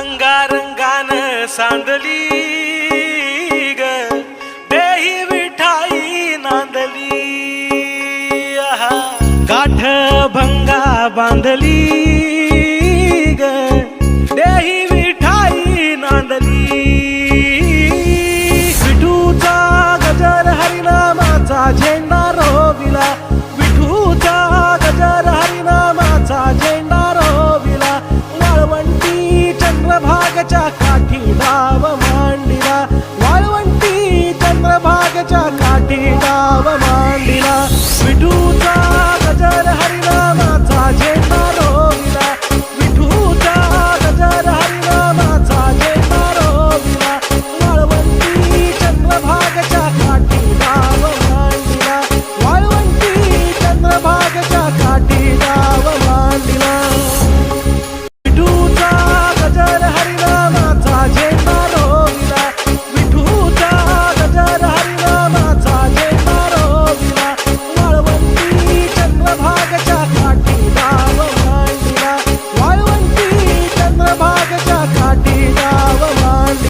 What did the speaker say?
रंगारंगान सांडली ग देही विठाई नांदली आहा. गाठ भंगा बांधली ग देही विठाई नांदली. विठूचा गजर हरिनामाचा झेंडा रोविला. विठूचा गजर हरिनामाचा झेंडा रोविला. वाळवंटी चंद्रभागच्या काठी डाव मांडिला. वाळवंटी चंद्रभागच्या काठी डाव मांडिला. विठू